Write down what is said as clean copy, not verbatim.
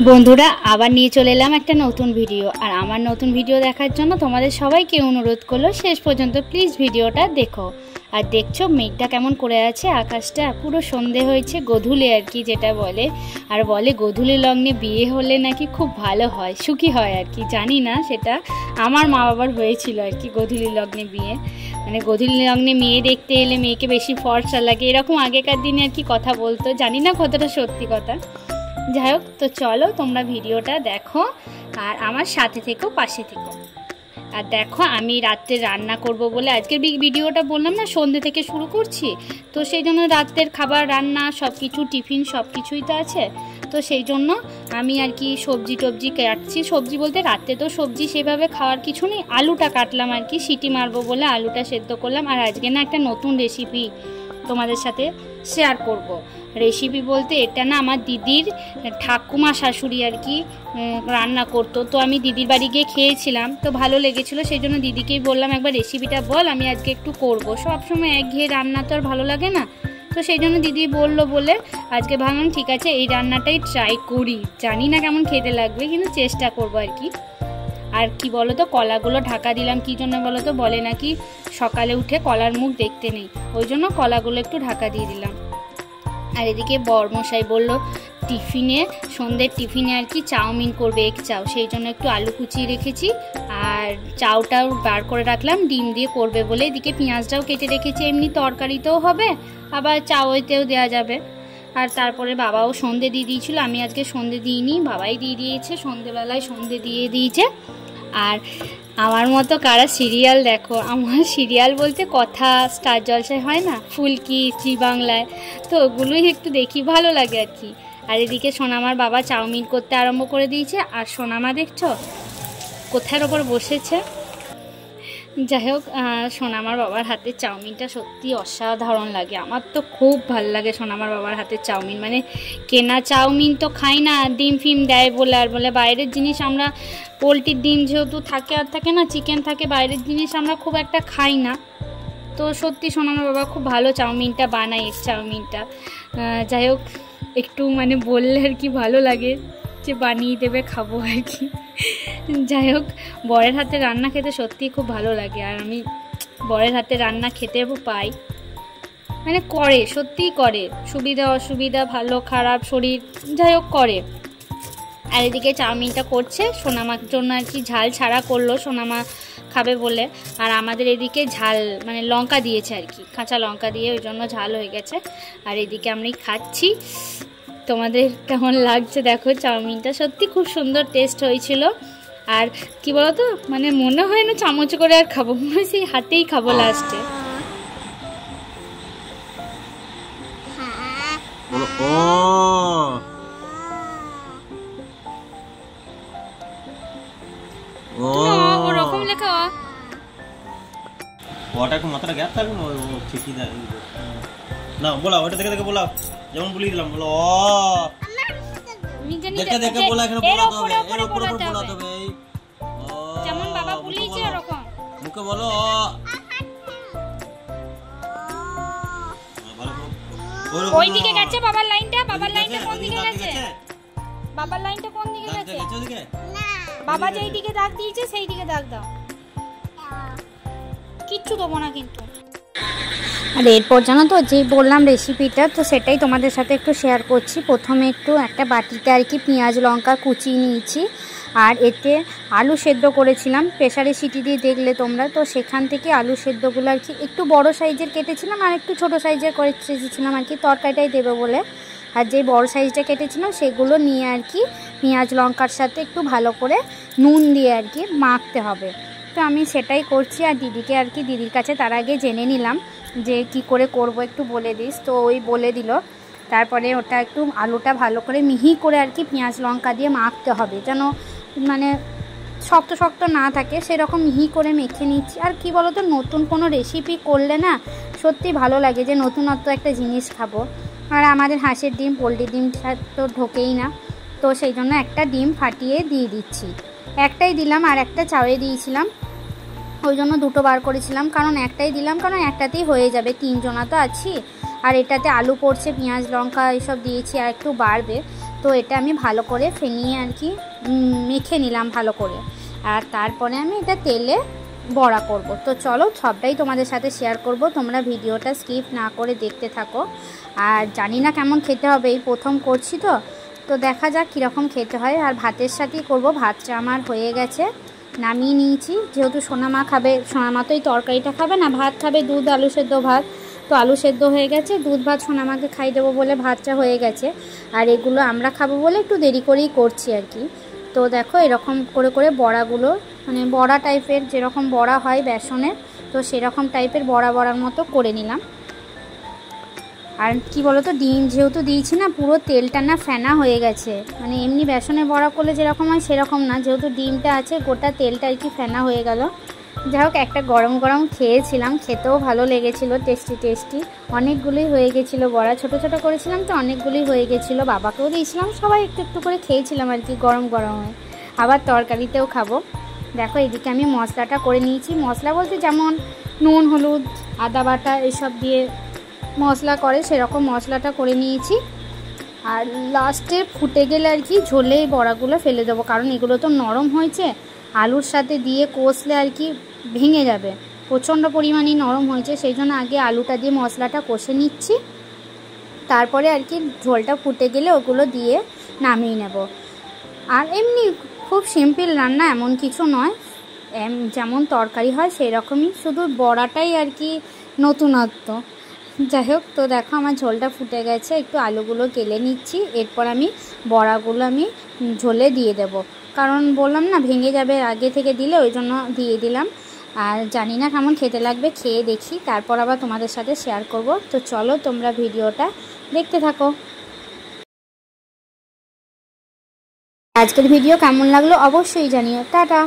বন্ধুরা আবার নিয়ে চলে এলাম একটা নতুন ভিডিও। আর আমার নতুন ভিডিও দেখার জন্য তোমাদের সবাইকে অনুরোধ করলো শেষ পর্যন্ত প্লিজ ভিডিওটা দেখো। আর দেখছো মেঘটা কেমন করে আছে, আকাশটা পুরো সন্ধে হয়েছে, গোধূলি আর কি যেটা বলে। আর বলে গোধূলি লগ্নে বিয়ে হলে নাকি খুব ভালো হয়, সুখী হয় আর কি। জানি না, সেটা আমার মা বাবার হয়েছিল আর কি গোধূলি লগ্নে বিয়ে। মানে গোধূলি লগ্নে মেয়ে দেখতে এলে মেয়েকে বেশি ফর্সা লাগে, এরকম আগেকার দিনে আর কি কথা বলতো। জানি না কতটা সত্যি কথা। যাই হোক, তো চলো তোমরা ভিডিওটা দেখো আর আমার সাথে থেকো, পাশে থেকো। আর দেখো আমি রাত্রে রান্না করব বলে আজকের ভিডিওটা বললাম না সন্ধ্যে থেকে শুরু করছি, তো সেই জন্য রাত্রের খাবার রান্না সব কিছু টিফিন সব কিছুই তো আছে। তো সেই জন্য আমি আর কি সবজি টবজি কাটছি। সবজি বলতে রাত্রে তো সবজি সেভাবে খাওয়ার কিছু নেই, আলুটা কাটলাম আর কি, সিটি মারবো বলে আলুটা সেদ্ধ করলাম। আর আজকে না একটা নতুন রেসিপি তোমাদের সাথে শেয়ার করব। রেসিপি বলতে এটা না আমার দিদির ঠাকুমা শাশুড়ি আর কি রান্না করতো। তো আমি দিদির বাড়ি গিয়ে খেয়েছিলাম, তো ভালো লেগেছিলো, সেই জন্য দিদিকেই বললাম একবার রেসিপিটা বল, আমি আজকে একটু করব। সবসময় একঘেয়ে রান্না তো আর ভালো লাগে না, তো সেই জন্য দিদি বললো বলে আজকে ভাবলাম ঠিক আছে এই রান্নাটাই ট্রাই করি। জানি না কেমন খেতে লাগবে, কিন্তু চেষ্টা করবো আর কি। আর কি বলো তো, কলাগুলো ঢাকা দিলাম কি জন্য বলো তো, বলে নাকি সকালে উঠে কলার মুখ দেখতে নেই, ওই জন্য কলাগুলো একটু ঢাকা দিয়ে দিলাম। আর এদিকে বরমশাই বললো টিফিনে, সন্ধ্যের টিফিনে আর কি চাউমিন করবে, এগ চাউ, সেই জন্য একটু আলু কুচিয়ে রেখেছি আর চাউটাও বার করে রাখলাম, ডিম দিয়ে করবে বলে। এদিকে পেঁয়াজটাও কেটে রেখেছি, এমনি তরকারিতেও হবে আবার চাউতেও দেওয়া যাবে। আর তারপরে বাবাও সন্ধে দিয়ে দিয়েছিল, আমি আজকে সন্ধে দিইনি, বাবাই দিয়ে দিয়েছে, সন্ধেবেলায় সন্ধে দিয়ে দিয়েছে। আর আমার মতো কারা সিরিয়াল দেখো, আমার সিরিয়াল বলতে কথা স্টার জলসায় হয় না, ফুলকি, জি বাংলায়, তো ওগুলোই একটু দেখি, ভালো লাগে আর কি। আর এদিকে সোনামার বাবা চাউমিন করতে আরম্ভ করে দিয়েছে, আর সোনামা দেখছো কোথার ওপর বসেছে। যাই হোক, সোনামার বাবার হাতের চাউমিনটা সত্যি অসাধারণ লাগে, আমার তো খুব ভালো লাগে সোনামার বাবার হাতের চাউমিন। মানে কেনা চাউমিন তো খাই না, ডিম ফিম দেয় বলে, আর বলে বাইরের জিনিস আমরা, পোলট্রির ডিম যেহেতু থাকে আর থাকে না, চিকেন থাকে, বাইরের জিনিস আমরা খুব একটা খাই না। তো সত্যি সোনামার বাবা খুব ভালো চাউমিনটা বানায়, এগ চাউমিনটা। যাই হোক, একটু মানে বললে আর কি ভালো লাগে যে বানিয়ে দেবে, খাবো আর কি। যাই হোক, বরের হাতে রান্না খেতে সত্যিই খুব ভালো লাগে, আর আমি বরের হাতে রান্না খেতে পাই, মানে করে সত্যিই করে, সুবিধা অসুবিধা ভালো খারাপ শরীর যাই হোক করে। আর এদিকে চাউমিনটা করছে সোনামার জন্য আর কি, ঝাল ছাড়া করলো সোনামা খাবে বলে। আর আমাদের এদিকে ঝাল মানে লঙ্কা দিয়েছে আর কি, কাঁচা লঙ্কা দিয়ে, ওই জন্য ঝাল হয়ে গেছে। আর এদিকে আমি খাচ্ছি, তোমাদের কেমন লাগছে দেখো। চাউমিনটা সত্যি খুব সুন্দর টেস্ট হয়েছিল। আর কি বলতো, মানে মনে হয় না চামচ করে আর খাবো, মনে হয় সেই হাতেই খাবো লাস্টে। ওরকম লেখা ওটাকে মাথাটা গ্যাপ থাকবে না, ও ঠিকই দেয় না। বলা ওটা দেখে দেখে বলা, যেমন বলি দিলাম, বলো দেখে দেখে বলা, এখানে বলাতে হবে, এর উপর উপর বলাতে হবে, যেমন বাবা বলিয়েছে এরকম মুখে বলো। ওই দিকে গেছে বাবার লাইনটা, বাবার লাইনটা কোন দিকে গেছে, বাবার লাইনটা কোন দিকে গেছে, না বাবা যেই দিকে দাগ দিয়েছে সেই দিকে দাগ দাও, কিচ্ছু দেবো না কিন্তু। আর এরপর জানো তো, যে বললাম রেসিপিটা, তো সেটাই তোমাদের সাথে একটু শেয়ার করছি। প্রথমে একটু একটা বাটিতে আর কি পেঁয়াজ লঙ্কা কুচিয়ে নিয়েছি, আর এতে আলু সেদ্ধ করেছিলাম, প্রেসারে সিটি দিয়ে দেখলে তোমরা, তো সেখান থেকে আলু সেদ্ধগুলো আর কি একটু বড় সাইজের কেটেছিলাম, আর একটু ছোটো সাইজের করে চেয়েছিলাম আর কি তরকারিটাই দেবো বলে। আর যে বড় সাইজটা কেটেছিলাম সেগুলো নিয়ে আর কি পেঁয়াজ লঙ্কার সাথে একটু ভালো করে নুন দিয়ে আর কি মাখতে হবে। তো আমি সেটাই করছি, আর দিদিকে আর কি, দিদির কাছে তার আগে জেনে নিলাম যে কি করে করব, একটু বলে দিস, তো ওই বলে দিল। তারপরে ওটা একটু আলুটা ভালো করে মিহি করে আর কি পেঁয়াজ লঙ্কা দিয়ে মাখতে হবে, যেন মানে শক্ত শক্ত না থাকে, সেরকম মিহি করে মেখে নিচ্ছি। আর কি বলো তো, নতুন কোনো রেসিপি করলে না সত্যি ভালো লাগে, যে নতুনত্ব একটা জিনিস খাবো। আর আমাদের হাঁসের ডিম, পোলট্রির ডিম তো ঢোকেই না, তো সেই জন্য একটা ডিম ফাটিয়ে দিয়ে দিচ্ছি, একটাই দিলাম, আর একটা চাউয়ে দিয়েছিলাম, ওই জন্য দুটো বার করেছিলাম, কারণ একটাই দিলাম, কারণ একটাতেই হয়ে যাবে, তিনজনা তো আছি। আর এটাতে আলু পড়ছে, পেঁয়াজ লঙ্কা এসব দিয়েছি, আর একটু বাড়বে, তো এটা আমি ভালো করে ফেনিয়ে আর কি মেখে নিলাম ভালো করে। আর তারপরে আমি এটা তেলে বড়া করব। তো চলো সবটাই তোমাদের সাথে শেয়ার করব, তোমরা ভিডিওটা স্কিপ না করে দেখতে থাকো। আর জানি না কেমন খেতে হবে, এই প্রথম করছি তো দেখা যাক কীরকম খেতে হয়। আর ভাতের সাথেই করব। ভাতটা আমার হয়ে গেছে, নামিয়ে নিয়েছি। যেহেতু সোনামা খাবে, সোনামা তো এই তরকারিটা খাবে না, ভাত খাবে, দুধ আলু সেদ্ধ ভাত। তো আলু সেদ্ধ হয়ে গেছে, দুধ ভাত সোনামাকে খাই দেবো বলে ভাতটা হয়ে গেছে। আর এগুলো আমরা খাবো বলে একটু দেরি করেই করছি আর কি। তো দেখো এরকম করে করে বড়াগুলো, মানে বড়া টাইপের যেরকম বড়া হয় বেসনের, তো সেরকম টাইপের বড়ার মতো করে নিলাম। আর কি বলো তো, ডিম যেহেতু দিয়েছি না, পুরো তেলটা না ফেনা হয়ে গেছে। মানে এমনি বেসনের বড়া করলে যেরকম হয় সেরকম না, যেহেতু ডিমটা আছে গোটা তেলটা আর কি ফেনা হয়ে গেল। যাই হোক, একটা গরম গরম খেয়েছিলাম, খেতেও ভালো লেগেছিলো, টেস্টি। অনেকগুলোই হয়ে গেছিলো বড়া, ছোট ছোট করেছিলাম তো অনেকগুলোই হয়ে গেছিলো। বাবাকেও দিয়েছিলাম, সবাই একটু একটু করে খেয়েছিলাম আর কি গরম গরমে। আবার তরকারিতেও খাবো। দেখো এদিকে আমি মশলাটা করে নিয়েছি। মশলা বলতে যেমন নুন, হলুদ, আদা বাটা এসব দিয়ে মশলা করে সেরকম মশলাটা করে নিয়েছি। আর লাস্টে ফুটে গেলে আর কি ঝোলে বড়াগুলো ফেলে দেবো, কারণ এগুলো তো নরম হয়েছে, আলুর সাথে দিয়ে কষলে আর কি ভেঙে যাবে, প্রচণ্ড পরিমাণে নরম হয়েছে। সেই জন্য আগে আলুটা দিয়ে মশলাটা কষে নিচ্ছি, তারপরে আর কি ঝোলটা ফুটে গেলে ওগুলো দিয়ে নামিয়ে নেব। আর এমনি খুব সিম্পল রান্না, এমন কিছু নয়, যেমন তরকারি হয় সেই রকমই, শুধু বড়াটাই আর কি নতুনত্ব। যাই হোক, তো দেখো আমার ঝোলটা ফুটে গেছে, একটু আলুগুলো কেলে নিচ্ছি। এরপর আমি বড়াগুলো আমি ঝোলে দিয়ে দেব, কারণ বললাম না ভেঙে যাবে আগে থেকে দিলে, ওই জন্য দিয়ে দিলাম। আর জানি না কেমন খেতে লাগবে, খেয়ে দেখি তারপর আবার তোমাদের সাথে শেয়ার করব। তো চলো তোমরা ভিডিওটা দেখতে থাকো। আজকের ভিডিও কেমন লাগলো অবশ্যই জানিও। টাটা।